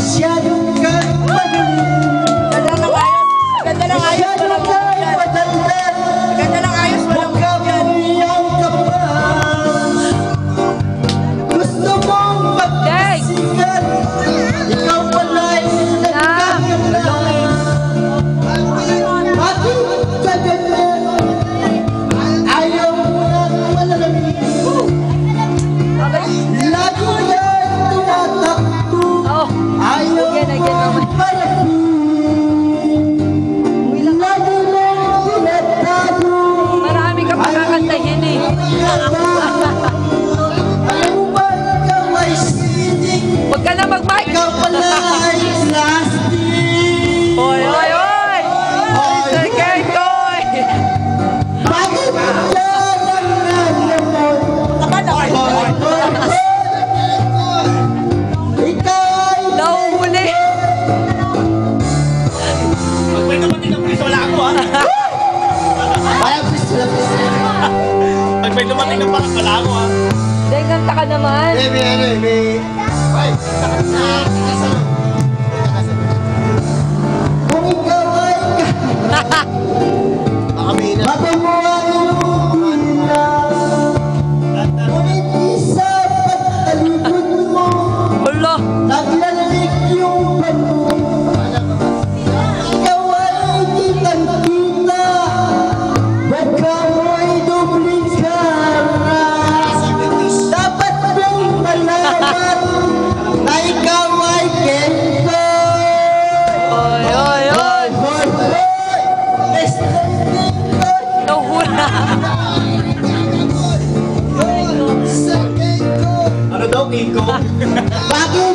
Masyadong kang magaling. Ganda ng ayos. Ganda ng ayos. Masyadong kang matanda. Ganda ng ayos. Mukha mo iyang kapal. Gusto mong magsikat. Ikaw pala'y nagkakala. Bakit ka ganyan? Ayaw mo lang malalamig. Lagi yan tumatakbo. Ayaw mo malamig. Lagi lang tinatago. Marami ka pakakantahin eh. Alam mo ba ikaw ay sinig? Huwag ka na mag-mic. Ikaw pala ay plastic. Oy, oy, oy! Mr. Kertoy! Bakit ka nangyalamon? Ikaw ay Nauuli! Pag may dumating ng pulis, wala ako ha. Parang pistol. Pag may dumating ng parang, wala ako ha. Dahil kanta ka naman. May ano eh, may... Ay, kung ikaw ay mabango ang iyong tila. Ngunit isa pagtalikod mo, Ulo! naglalig yung bango. Ikaw ay kitang-kita, baka mo'y dubling kara. Dapat mong malaman na ikaw ay Kenpo. Oy, oy, oy! Hoy, hoy! Mr. Kenpo! Nauhula! Sa Kenpo! Ano daw, King Kong? Bakit